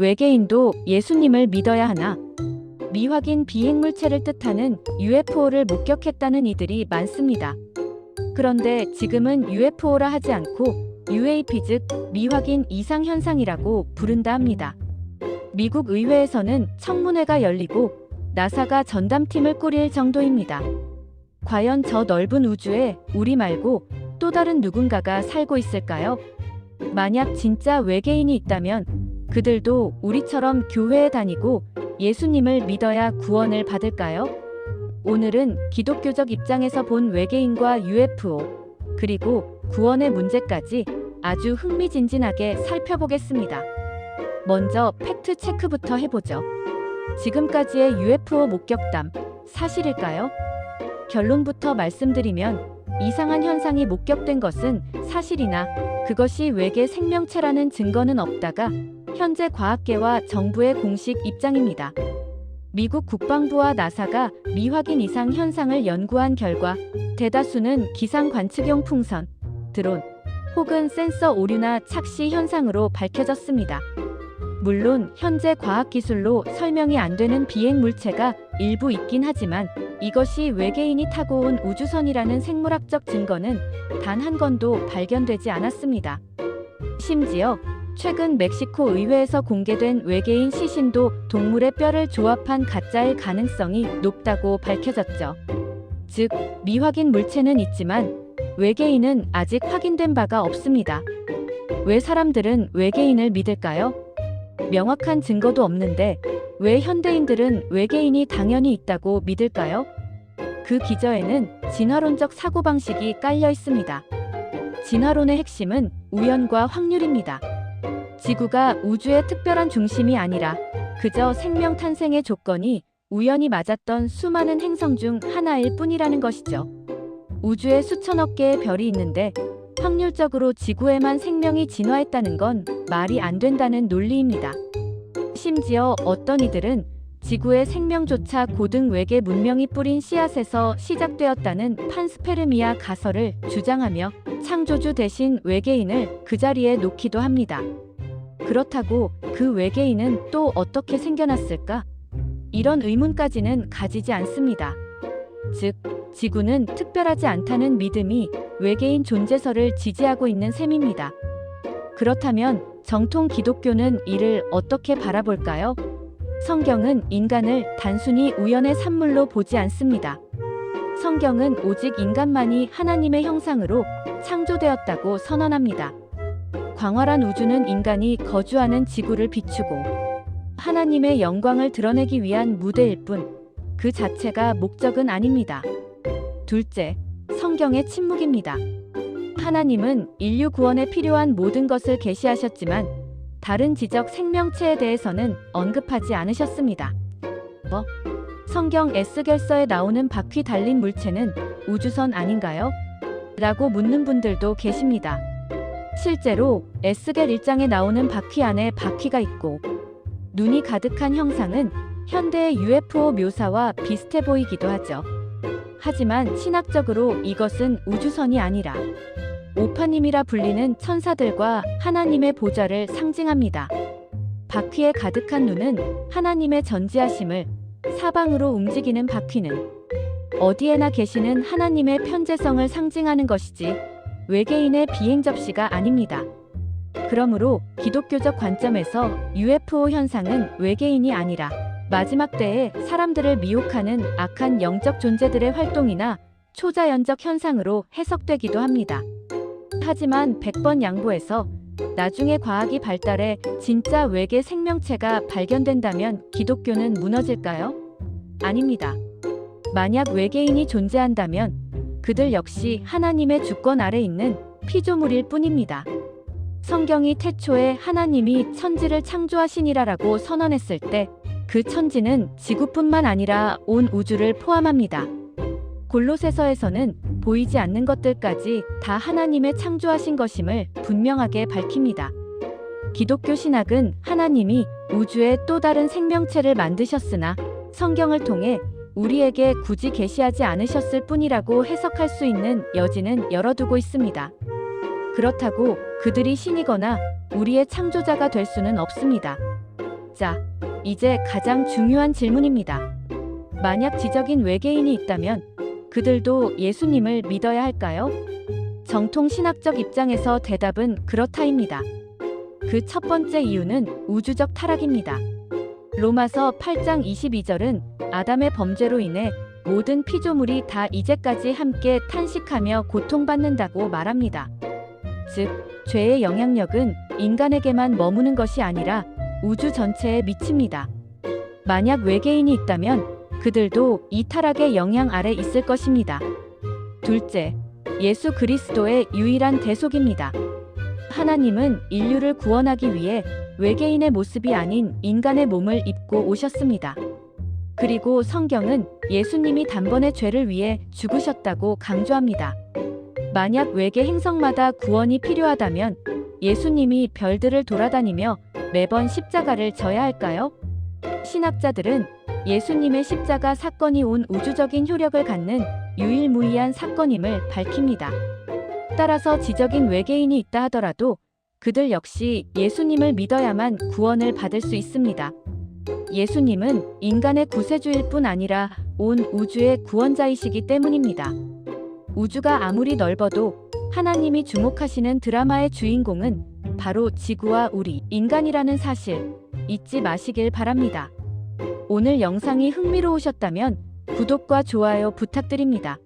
외계인도 예수님을 믿어야 하나? 미확인 비행물체를 뜻하는 UFO를 목격했다는 이들이 많습니다. 그런데 지금은 UFO라 하지 않고 UAP 즉 미확인 이상현상이라고 부른다 합니다. 미국 의회에서는 청문회가 열리고 나사가 전담팀을 꾸릴 정도입니다. 과연 저 넓은 우주에 우리 말고 또 다른 누군가가 살고 있을까요? 만약 진짜 외계인이 있다면 그들도 우리처럼 교회에 다니고 예수님을 믿어야 구원을 받을까요? 오늘은 기독교적 입장에서 본 외계인과 UFO, 그리고 구원의 문제까지 아주 흥미진진하게 살펴보겠습니다. 먼저 팩트 체크부터 해보죠. 지금까지의 UFO 목격담, 사실일까요? 결론부터 말씀드리면 이상한 현상이 목격된 것은 사실이나 그것이 외계 생명체라는 증거는 없다가 현재 과학계와 정부의 공식 입장입니다. 미국 국방부와 나사가 미확인 이상 현상을 연구한 결과 대다수는 기상 관측용 풍선, 드론, 혹은 센서 오류나 착시 현상으로 밝혀졌습니다. 물론 현재 과학기술로 설명이 안 되는 비행 물체가 일부 있긴 하지만 이것이 외계인이 타고 온 우주선이라는 생물학적 증거는 단 한 건도 발견되지 않았습니다. 심지어 최근 멕시코 의회에서 공개된 외계인 시신도 동물의 뼈를 조합한 가짜일 가능성이 높다고 밝혀졌죠. 즉, 미확인 물체는 있지만 외계인은 아직 확인된 바가 없습니다. 왜 사람들은 외계인을 믿을까요? 명확한 증거도 없는데 왜 현대인들은 외계인이 당연히 있다고 믿을까요? 그 기저에는 진화론적 사고방식이 깔려 있습니다. 진화론의 핵심은 우연과 확률입니다. 지구가 우주의 특별한 중심이 아니라 그저 생명 탄생의 조건이 우연히 맞았던 수많은 행성 중 하나일 뿐이라는 것이죠. 우주에 수천억 개의 별이 있는데 확률적으로 지구에만 생명이 진화했다는 건 말이 안 된다는 논리입니다. 심지어 어떤 이들은 지구의 생명조차 고등 외계 문명이 뿌린 씨앗에서 시작되었다는 판스페르미아 가설을 주장하며 창조주 대신 외계인을 그 자리에 놓기도 합니다. 그렇다고 그 외계인은 또 어떻게 생겨났을까? 이런 의문까지는 가지지 않습니다. 즉, 지구는 특별하지 않다는 믿음이 외계인 존재설을 지지하고 있는 셈입니다. 그렇다면 정통 기독교는 이를 어떻게 바라볼까요? 성경은 인간을 단순히 우연의 산물로 보지 않습니다. 성경은 오직 인간만이 하나님의 형상으로 창조되었다고 선언합니다. 광활한 우주는 인간이 거주하는 지구를 비추고 하나님의 영광을 드러내기 위한 무대일 뿐 그 자체가 목적은 아닙니다. 둘째, 성경의 침묵입니다. 하나님은 인류 구원에 필요한 모든 것을 계시하셨지만 다른 지적 생명체에 대해서는 언급하지 않으셨습니다. 성경 에스겔서에 나오는 바퀴 달린 물체는 우주선 아닌가요? 라고 묻는 분들도 계십니다. 실제로 에스겔 1장에 나오는 바퀴 안에 바퀴가 있고 눈이 가득한 형상은 현대의 UFO 묘사와 비슷해 보이기도 하죠. 하지만 신학적으로 이것은 우주선이 아니라 오파님이라 불리는 천사들과 하나님의 보좌를 상징합니다. 바퀴에 가득한 눈은 하나님의 전지하심을, 사방으로 움직이는 바퀴는 어디에나 계시는 하나님의 편재성을 상징하는 것이지 외계인의 비행 접시가 아닙니다. 그러므로 기독교적 관점에서 UFO 현상은 외계인이 아니라 마지막 때에 사람들을 미혹하는 악한 영적 존재들의 활동이나 초자연적 현상으로 해석되기도 합니다. 하지만 100번 양보해서 나중에 과학이 발달해 진짜 외계 생명체가 발견된다면 기독교는 무너질까요? 아닙니다. 만약 외계인이 존재한다면 그들 역시 하나님의 주권 아래 있는 피조물일 뿐입니다. 성경이 태초에 하나님이 천지를 창조하시니라라고 선언했을 때 그 천지는 지구뿐만 아니라 온 우주를 포함합니다. 골로새서에서는 보이지 않는 것들까지 다 하나님의 창조하신 것임을 분명하게 밝힙니다. 기독교 신학은 하나님이 우주에 또 다른 생명체를 만드셨으나 성경을 통해 우리에게 굳이 계시하지 않으셨을 뿐이라고 해석할 수 있는 여지는 열어두고 있습니다. 그렇다고 그들이 신이거나 우리의 창조자가 될 수는 없습니다. 자, 이제 가장 중요한 질문입니다. 만약 지적인 외계인이 있다면 그들도 예수님을 믿어야 할까요? 정통 신학적 입장에서 대답은 그렇다입니다. 그 첫 번째 이유는 우주적 타락입니다. 로마서 8장 22절은 아담의 범죄로 인해 모든 피조물이 다 이제까지 함께 탄식하며 고통받는다고 말합니다. 즉, 죄의 영향력은 인간에게만 머무는 것이 아니라 우주 전체에 미칩니다. 만약 외계인이 있다면 그들도 이 타락의 영향 아래 있을 것입니다. 둘째, 예수 그리스도의 유일한 대속입니다. 하나님은 인류를 구원하기 위해 외계인의 모습이 아닌 인간의 몸을 입고 오셨습니다. 그리고 성경은 예수님이 단번에 죄를 위해 죽으셨다고 강조합니다. 만약 외계 행성마다 구원이 필요하다면 예수님이 별들을 돌아다니며 매번 십자가를 져야 할까요? 신학자들은 예수님의 십자가 사건이 온 우주적인 효력을 갖는 유일무이한 사건임을 밝힙니다. 따라서 지적인 외계인이 있다 하더라도 그들 역시 예수님을 믿어야만 구원을 받을 수 있습니다. 예수님은 인간의 구세주일 뿐 아니라 온 우주의 구원자이시기 때문입니다. 우주가 아무리 넓어도 하나님이 주목하시는 드라마의 주인공은 바로 지구와 우리, 인간이라는 사실 잊지 마시길 바랍니다. 오늘 영상이 흥미로우셨다면 구독과 좋아요 부탁드립니다.